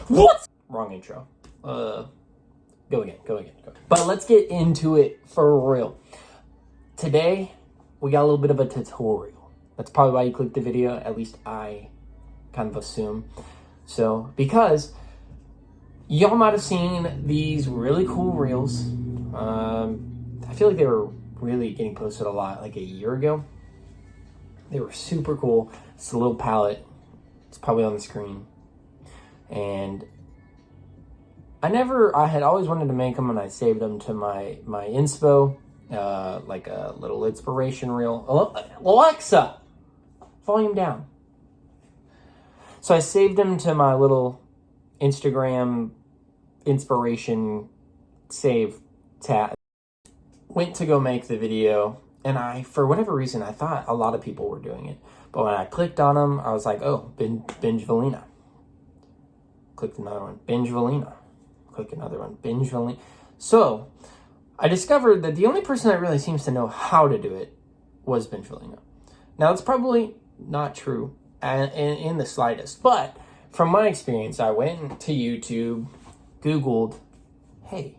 What? Wrong intro. Go again. But let's get into it for real. Today, we got a little bit of a tutorial. That's probably why you clicked the video. At least I kind of assume. So, because y'all might have seen these really cool reels. I feel like they were really getting posted a lot, like a year ago. They were super cool. It's a little palette. It's probably on the screen. And I had always wanted to make them, and I saved them to my inspo, like a little inspiration reel. Alexa, volume down. So I saved them to my little Instagram inspiration save tab. Went to go make the video, and for whatever reason, I thought a lot of people were doing it. But when I clicked on them, I was like, oh, Benj Villena. Clicked another one, Benj Villena. Click another one, Benj Villena. So I discovered that the only person that really seems to know how to do it was Benj Villena. Now, it's probably not true in the slightest, but from my experience, I went to YouTube, Googled, hey,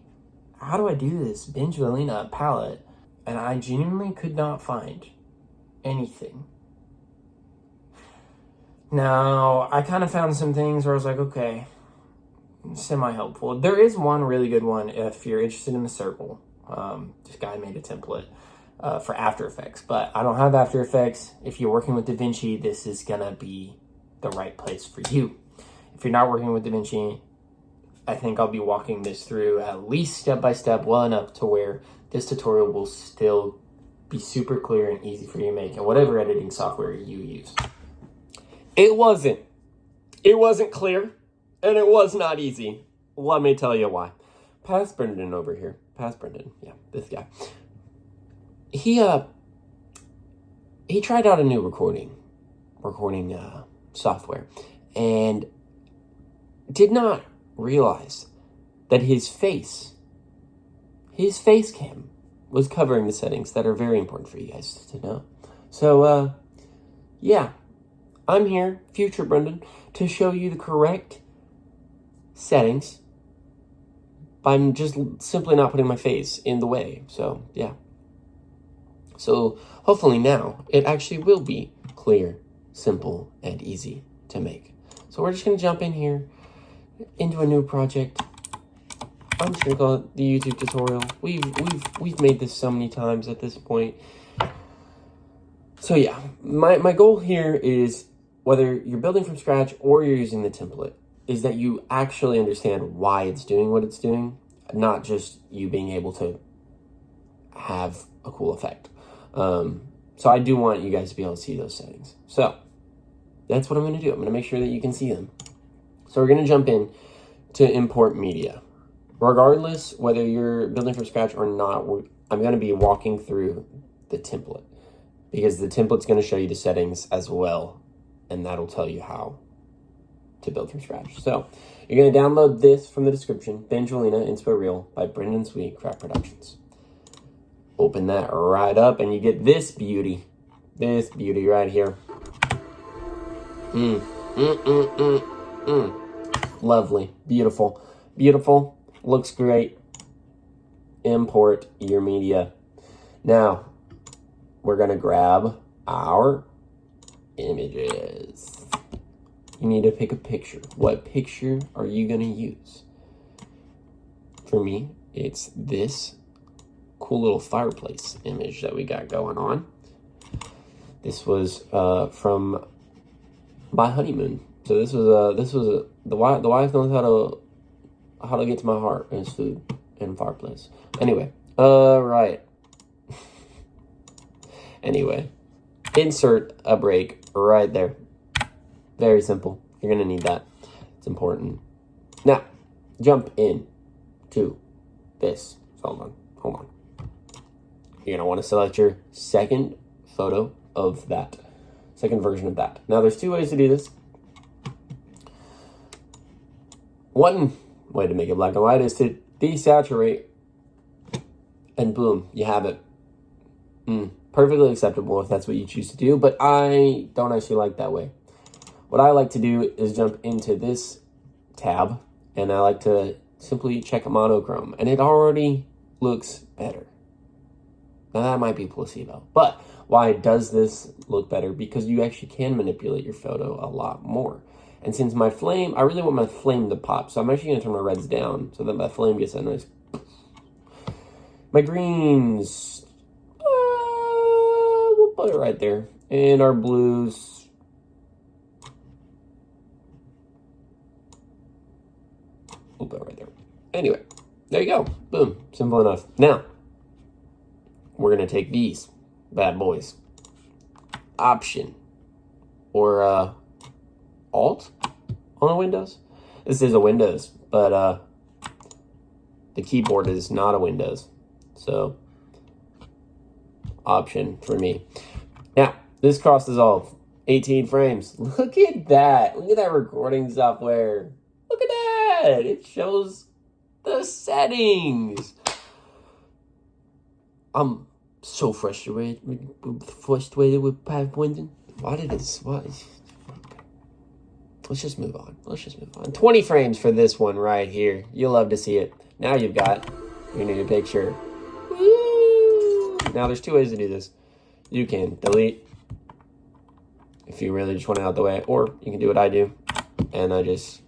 how do I do this Benj Villena palette? And I genuinely could not find anything. Now, I kind of found some things where I was like, okay, semi-helpful. There is one really good one if you're interested in the circle. This guy made a template for After Effects, but I don't have After Effects. If you're working with DaVinci, this is gonna be the right place for you. If you're not working with DaVinci, I think I'll be walking this through at least step by step well enough to where this tutorial will still be super clear and easy for you to make in whatever editing software you use. It wasn't clear, and it was not easy. Let me tell you why. Past Brendan over here. Yeah, this guy. He tried out a new recording software, and did not realize that his face cam was covering the settings that are very important for you guys to know. So, yeah, I'm here, future Brendan, to show you the correct settings by just simply not putting my face in the way. So, yeah. So, hopefully now, it actually will be clear, simple, and easy to make. So, we're just going to jump in here into a new project. I'm just gonna call it the YouTube tutorial. We've made this so many times at this point. So yeah, my goal here is, whether you're building from scratch or you're using the template, is that you actually understand why it's doing what it's doing, not just you being able to have a cool effect. So I do want you guys to be able to see those settings. So that's what I'm gonna do. I'm gonna make sure that you can see them. So we're going to jump in to import media. Regardless whether you're building from scratch or not, I'm going to be walking through the template, because the template's going to show you the settings as well, and that'll tell you how to build from scratch. So you're going to download this from the description, Benj Villena Inspo Reel by Brendan Sweet Craft Productions. Open that right up, and you get this beauty right here. Lovely, beautiful, looks great. Import your media. Now, we're gonna grab our images. You need to pick a picture. What picture are you gonna use? For me, it's this cool little fireplace image that we got going on. This was from my honeymoon. So this was the wife knows how to get to my heart, is food and fireplace. Anyway, right. Anyway, insert a break right there. Very simple. You're gonna need that. It's important. Now, jump in to this. So hold on. You're gonna want to select your second photo of that, second version of that. Now, there's two ways to do this. One way to make it black and white is to desaturate, and boom, you have it. Perfectly acceptable if that's what you choose to do, but I don't actually like that way. What I like to do is jump into this tab, and I like to simply check a monochrome, and it already looks better. Now that might be placebo, but why does this look better? Because you actually can manipulate your photo a lot more. And since my flame, I really want my flame to pop, so I'm actually gonna turn my reds down so that my flame gets a nice. My greens, we'll put it right there. And our blues, we'll put it right there. Anyway, there you go. Boom, simple enough. Now, we're gonna take these bad boys. Option or Alt on a Windows. This is a Windows, but the keyboard is not a Windows. So, Option for me. Now, this cross dissolve, 18 frames. Look at that. Look at that recording software. Look at that. It shows the settings. I'm so frustrated with PowerPoint. Why did this? What? Let's just move on. 20 frames for this one right here. You'll love to see it. Now you've got your new picture. Woo! Now there's two ways to do this. You can delete if you really just want it out the way, or you can do what I do, and I just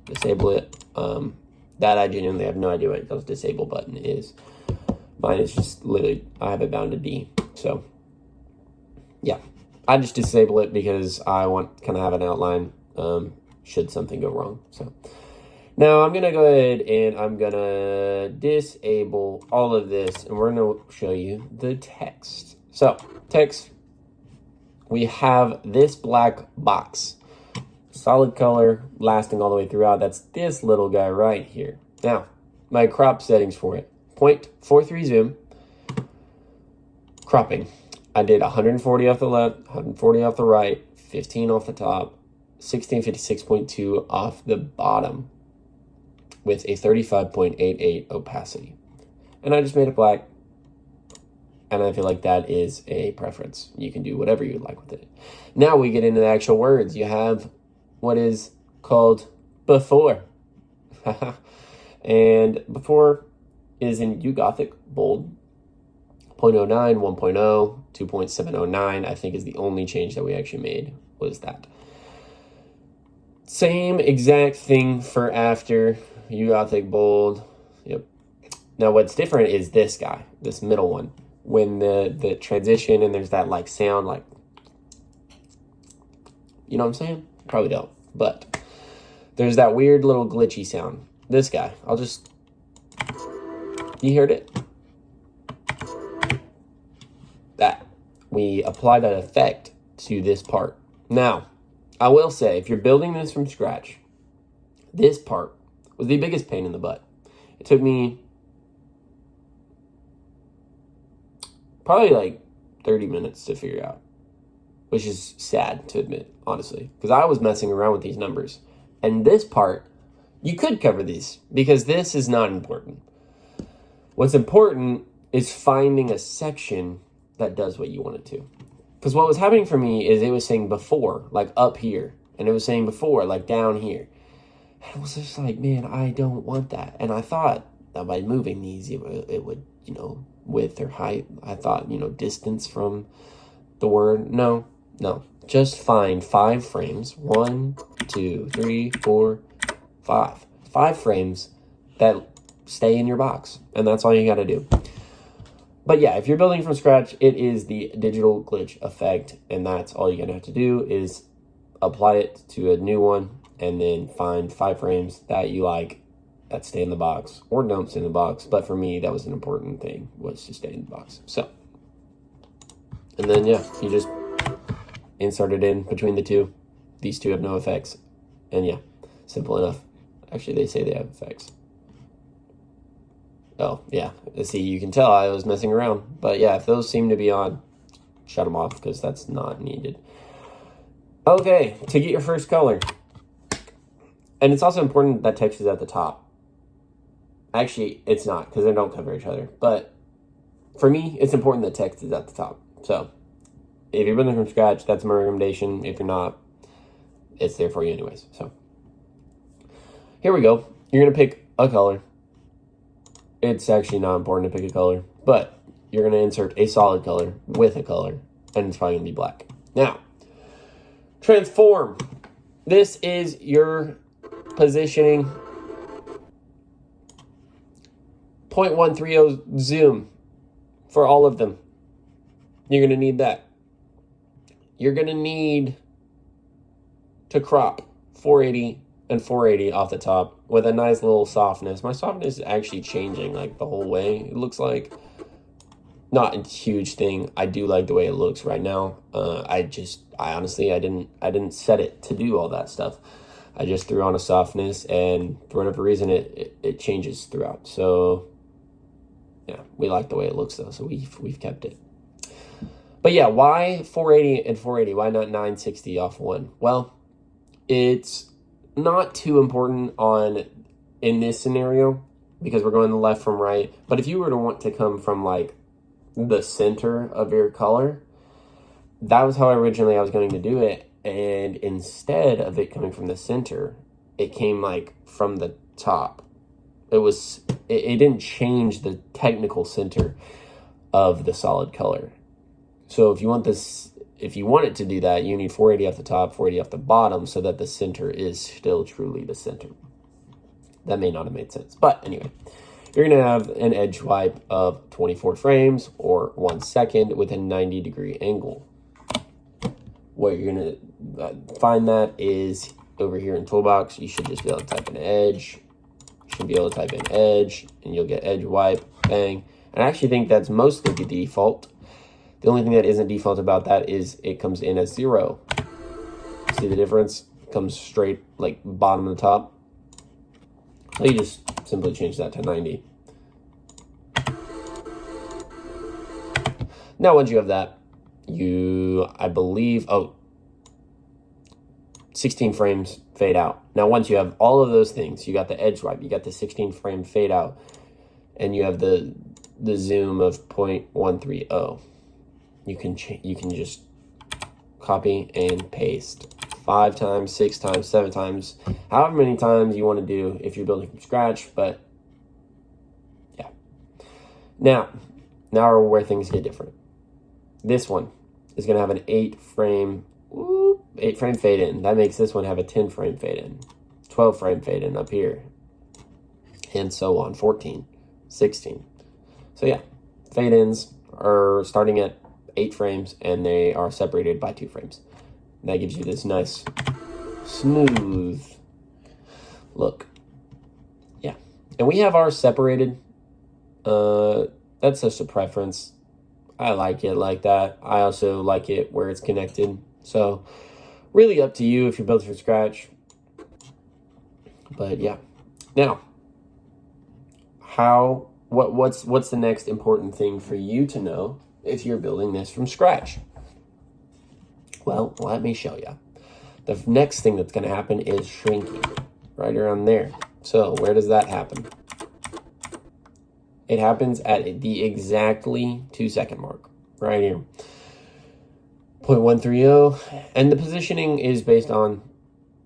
disable it. That I genuinely have no idea what the disable button is. Mine is just literally, I have it bound to D. So, yeah. I just disable it because I want kind of have an outline should something go wrong. So, now I'm going to go ahead and I'm going to disable all of this. And we're going to show you the text. So, text, we have this black box. Solid color, lasting all the way throughout. That's this little guy right here. Now, my crop settings for it. 0.43 zoom. Cropping. I did 140 off the left, 140 off the right, 15 off the top, 1656.2 off the bottom with a 35.88 opacity. And I just made it black. And I feel like that is a preference. You can do whatever you like with it. Now we get into the actual words. You have what is called before. And before is in Gothic bold. 0.09, 1.0, 2.709, I think is the only change that we actually made was that. Same exact thing for after Gothic bold. Yep. Now what's different is this guy, this middle one. When the transition and there's that like sound like, you know what I'm saying? Probably don't, but there's that weird little glitchy sound. This guy, you heard it? That. We apply that effect to this part. Now, I will say, if you're building this from scratch, this part was the biggest pain in the butt. It took me probably like 30 minutes to figure out, which is sad to admit, honestly, because I was messing around with these numbers. And this part, you could cover these because this is not important. What's important is finding a section that does what you want it to. Because what was happening for me is it was saying before, like up here, and it was saying before, like down here. And I was just like, man, I don't want that. And I thought that by moving these, it would, width or height, I thought, distance from the word. No. Just find 5 frames. 1, 2, 3, 4, 5. 5 frames that stay in your box. And that's all you got to do. But yeah, if you're building from scratch, it is the digital glitch effect. And that's all you're going to have to do is apply it to a new one and then find 5 frames that you like that stay in the box or don't stay in the box. But for me, that was an important thing, was to stay in the box. So, and then yeah, you just insert it in between the two. These two have no effects. And yeah, simple enough. Actually, they say they have effects. Oh, yeah. See, you can tell I was messing around. But yeah, if those seem to be on, shut them off because that's not needed. Okay, to get your first color. And it's also important that text is at the top. Actually, it's not because they don't cover each other. But for me, it's important that text is at the top. So if you're building from scratch, that's my recommendation. If you're not, it's there for you anyways. So here we go. You're going to pick a color. It's actually not important to pick a color, but you're going to insert a solid color with a color, and it's probably going to be black. Now, transform. This is your positioning. 0.130 zoom for all of them. You're going to need that. You're going to need to crop 480 and 480 off the top with a nice little softness. My softness is actually changing like the whole way. It looks like not a huge thing. I do like the way it looks right now. I honestly didn't set it to do all that stuff. I just threw on a softness, and for whatever reason it changes throughout. So yeah, we like the way it looks though, so we've kept it. But yeah, why 480 and 480? Why not 960 off one? Well, it's not too important in this scenario because we're going the left from right. But if you were to want to come from like the center of your color, that was how originally I was going to do it. And instead of it coming from the center, it came like from the top. It didn't change the technical center of the solid color. So if you want it to do that, you need 480 off the top, 480 off the bottom, so that the center is still truly the center. That may not have made sense. But anyway, you're going to have an edge wipe of 24 frames or 1 second with a 90-degree angle. Where you're going to find that is over here in Toolbox. You should just be able to type in edge. You should be able to type in edge, and you'll get edge wipe, bang. And I actually think that's mostly the default. The only thing that isn't default about that is it comes in as 0. See the difference? It comes straight, like, bottom to top. So you just simply change that to 90. Now, once you have that, I believe, 16 frames fade out. Now, once you have all of those things, you got the edge wipe, you got the 16 frame fade out, and you have the zoom of 0.130. You can just copy and paste 5 times, 6 times, 7 times, however many times you want to do if you're building from scratch. But yeah, now are where things get different. This one is going to have an 8 frame fade in. That makes this one have a 10 frame fade in, 12 frame fade in up here, and so on, 14, 16. So yeah, fade ins are starting at 8 frames, and they are separated by 2 frames. And that gives you this nice, smooth look. Yeah, and we have ours separated. That's just a preference. I like it like that. I also like it where it's connected. So really up to you if you're building from scratch. But yeah, now what's the next important thing for you to know if you're building this from scratch? Well, let me show you. The next thing that's going to happen is shrinking right around there. So where does that happen? It happens at the exactly 2-second mark right here. 0.130, and the positioning is based on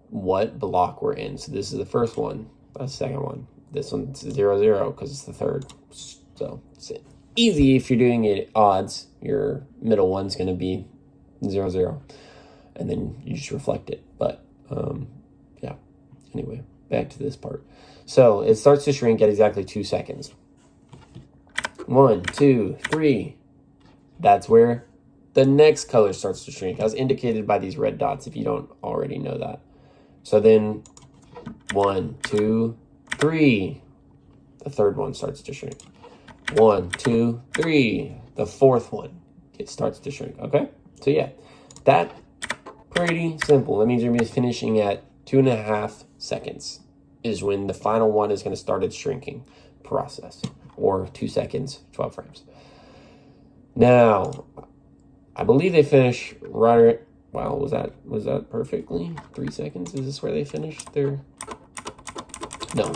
what block we're in. So this is the first one, that's the second one. This one's 0, 0 because it's the third. So it's easy if you're doing it odds. Your middle one's going to be 0, 0, and then you just reflect it. But yeah, anyway, back to this part. So it starts to shrink at exactly 2 seconds. 1, 2, 3. That's where the next color starts to shrink, as indicated by these red dots, if you don't already know that. So then 1, 2, 3. The third one starts to shrink. 1, 2, 3. The fourth one, it starts to shrink. Okay? So yeah, that's pretty simple. That means you're going to be finishing at 2.5 seconds is when the final one is going to start its shrinking process. Or 2 seconds, 12 frames. Now, I believe they finish right. Wow, was that perfectly 3 seconds? Is this where they finished their? No.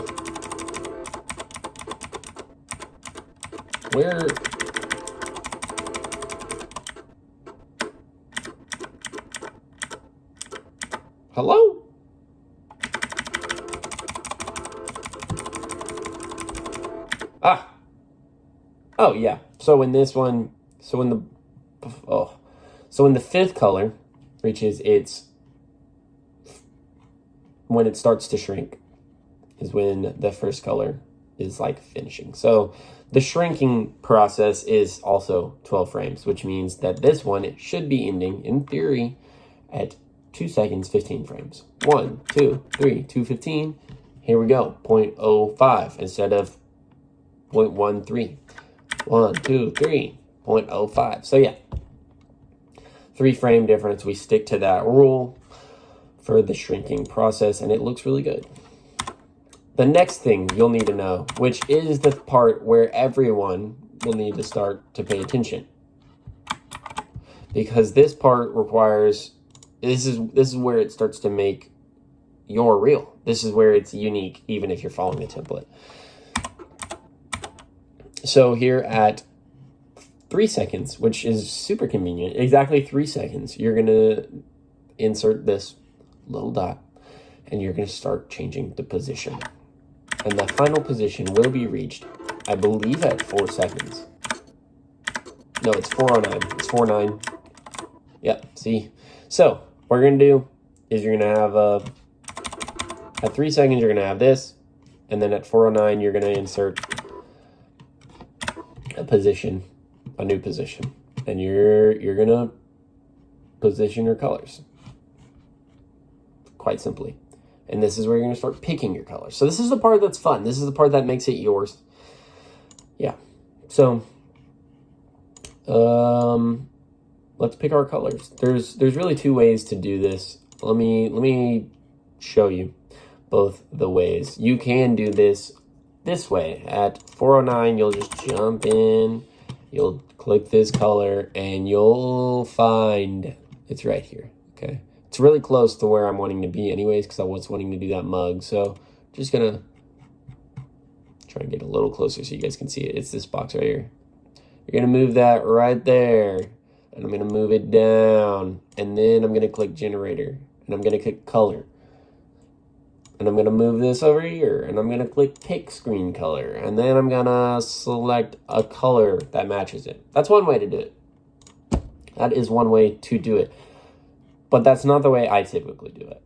Where? Hello? Oh, yeah. So in this one, so in the fifth color reaches when it starts to shrink is when the first color is like finishing. So the shrinking process is also 12 frames, which means that this one, it should be ending, in theory, at 2 seconds, 15 frames. 1, 2, 3, 2:15. Here we go, 0.05 instead of 0.13. 1, 2, 3, 0.05. So yeah, 3 frame difference. We stick to that rule for the shrinking process, and it looks really good. The next thing you'll need to know, which is the part where everyone will need to start to pay attention, because this part requires, this is where it starts to make your reel. This is where it's unique, even if you're following the template. So here at 3 seconds, which is super convenient, exactly 3 seconds, you're gonna insert this little dot, and you're gonna start changing the position. And the final position will be reached, I believe, at 4 seconds. No, it's 4:09. It's 4:09. Yep, see? So, what you're going to do is you're going to have, at 3 seconds, you're going to have this. And then at 4:09, you're going to insert a position, a new position. And you're going to position your colors. Quite simply. And this is where you're going to start picking your colors. So this is the part that's fun. This is the part that makes it yours. Yeah. So, let's pick our colors. There's really 2 ways to do this. Let me show you both the ways. You can do this way. At 4:09, you'll just jump in. You'll click this color, and you'll find it's right here. Okay. It's really close to where I'm wanting to be anyways, because I was wanting to do that mug. So just gonna try and get a little closer so you guys can see it. It's this box right here. You're gonna move that right there, and I'm gonna move it down, and then I'm gonna click generator, and I'm gonna click color, and I'm gonna move this over here, and I'm gonna click pick screen color, and then I'm gonna select a color that matches it. That's one way to do it. That is one way to do it. But that's not the way I typically do it.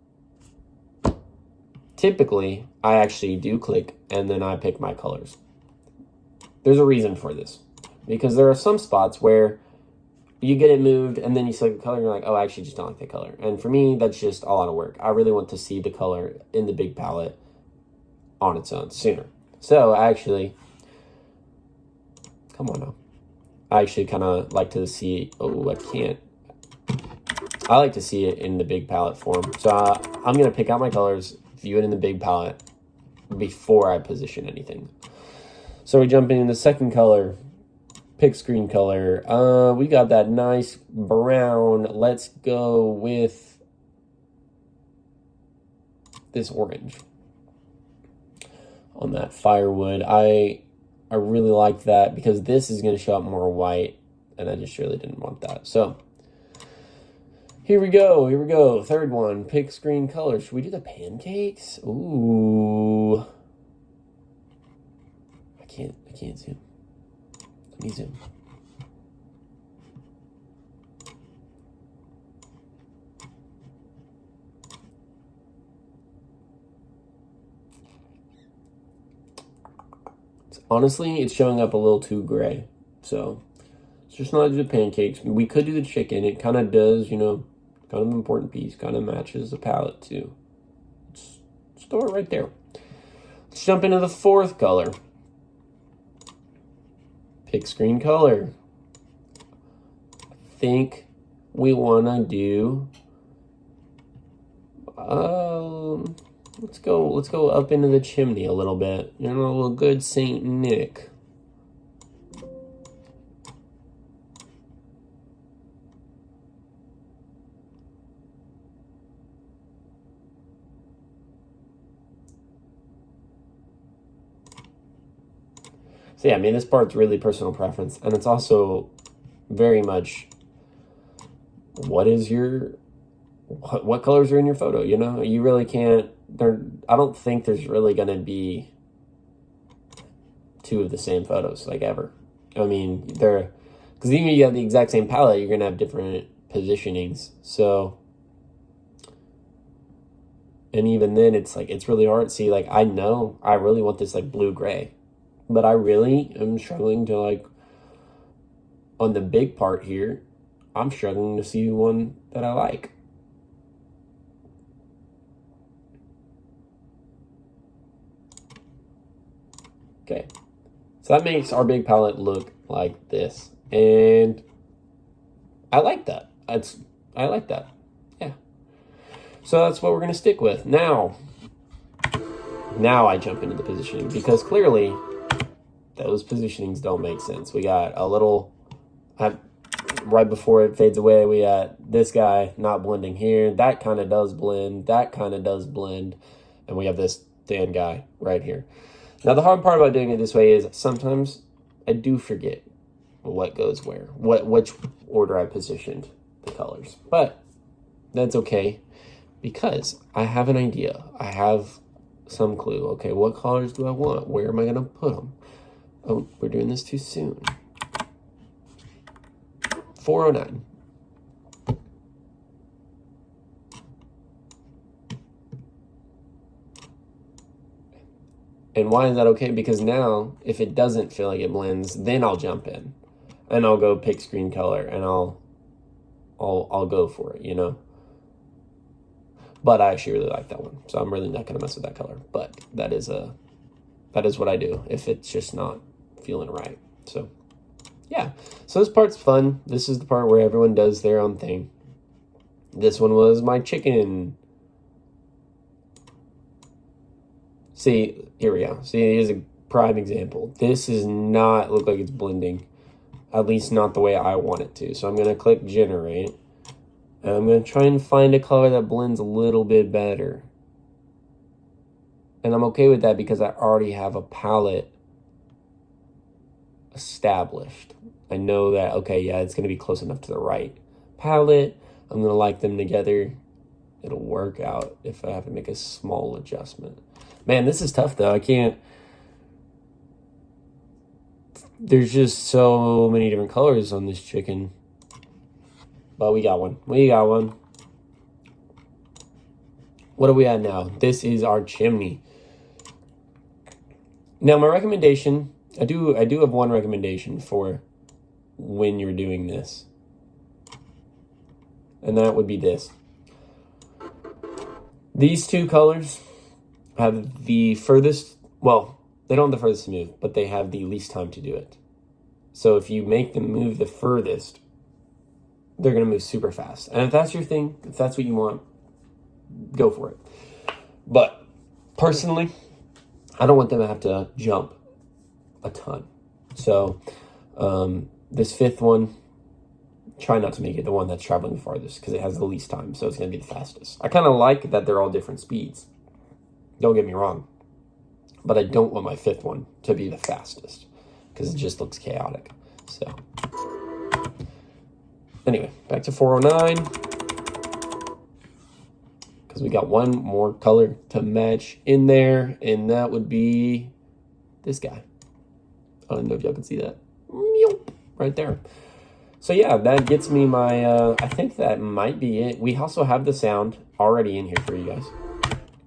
Typically, I actually do click, and then I pick my colors. There's a reason for this. Because there are some spots where you get it moved, and then you select the color, and you're like, oh, I actually just don't like that color. And for me, that's just a lot of work. I really want to see the color in the big palette on its own sooner. So, I actually, come on now. I actually kind of like to see, I like to see it in the big palette form. So I'm going to pick out my colors, view it in the big palette before I position anything. So we jump in the second color, pick screen color. We got that nice brown. Let's go with this orange on that firewood. I really like that because this is going to show up more white, and I just really didn't want that. So here we go. Third one, pick screen color. Should we do the pancakes? Ooh. I can't zoom. Let me zoom. Honestly, it's showing up a little too gray. So, it's just not the pancakes. We could do the chicken. It kind of does, kind of an important piece. Kind of matches the palette, too. Let's throw it right there. Let's jump into the fourth color. Pick screen color. I think we want to do... Let's go up into the chimney a little bit. A little good Saint Nick. So yeah, this part's really personal preference, and it's also very much what colors are in your photo. You really can't. I don't think there's really going to be two of the same photos, like, ever. I mean, they're, because even if you have the exact same palette, you're gonna have different positionings. So, and even then, it's like, it's really hard. See, like, I know I really want this, like, blue-gray, but I really am struggling to, like, on the big part here, I'm struggling to see one that I like. Okay, so that makes our big palette look like this, and I like that. I like that. Yeah. So that's what we're gonna stick with. Now I jump into the positioning, because clearly those positionings don't make sense. We got a little, right before it fades away, we got this guy not blending here. That kind of does blend. That kind of does blend. And we have this Dan guy right here. Now, the hard part about doing it this way is sometimes I do forget what goes where, which order I positioned the colors. But that's okay, because I have an idea. I have some clue. Okay, what colors do I want? Where am I going to put them? Oh, we're doing this too soon. 409. And why is that okay? Because now, if it doesn't feel like it blends, then I'll jump in, and I'll go pick screen color, and I'll go for it, you know. But I actually really like that one, so I'm really not gonna mess with that color. But that is what I do if it's just not feeling right. So yeah, so this part's fun. This is the part where everyone does their own thing. This one was my chicken. See, here we go. See, here's a prime example. This does not look like it's blending, at least not the way I want it to. So I'm going to click generate, and I'm going to try and find a color that blends a little bit better. And I'm okay with that because I already have a palette established. I know that, okay, yeah, it's going to be close enough to the right palette. I'm going to like them together. It'll work out if I have to make a small adjustment. Man, this is tough, though. I can't... There's just so many different colors on this chicken. But we got one. We got one. What are we at now? This is our chimney. Now, my recommendation... I do have one recommendation for when you're doing this. And that would be this. These two colors have the furthest, well, they don't have the furthest to move, but they have the least time to do it. So if you make them move the furthest, they're going to move super fast. And if that's your thing, if that's what you want, go for it. But personally, I don't want them to have to jump a ton. So this fifth one, try not to make it the one that's traveling the farthest, because it has the least time, so it's going to be the fastest. I kind of like that they're all different speeds. Don't get me wrong. But I don't want my fifth one to be the fastest, because it just looks chaotic. So, anyway, back to 409. Because we got one more color to match in there, and that would be this guy. I don't know if y'all can see that. Right there. So yeah, that gets me my, I think that might be it. We also have the sound already in here for you guys.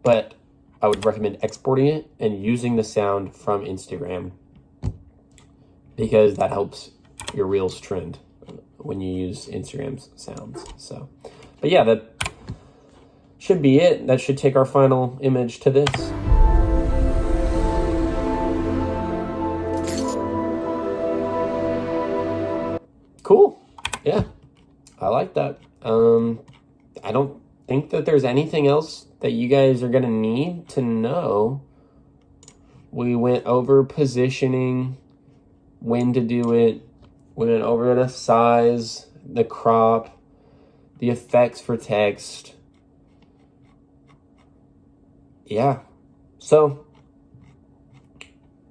But I would recommend exporting it and using the sound from Instagram, because that helps your Reels trend when you use Instagram's sounds. So, but yeah, that should be it. That should take our final image to this. Cool. Yeah, I like that. I don't think that there's anything else that you guys are going to need to know. We went over positioning, when to do it. We went over the size, the crop, the effects for text. Yeah. So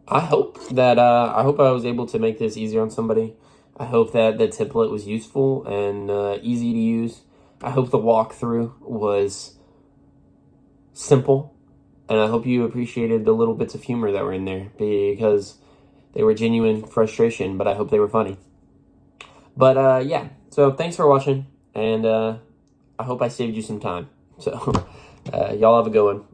I hope I was able to make this easier on somebody. I hope that the template was useful and easy to use. I hope the walkthrough was simple, and I hope you appreciated the little bits of humor that were in there, because They were genuine frustration, but I hope they were funny. But yeah, so thanks for watching, and I hope I saved you some time. So y'all have a good one.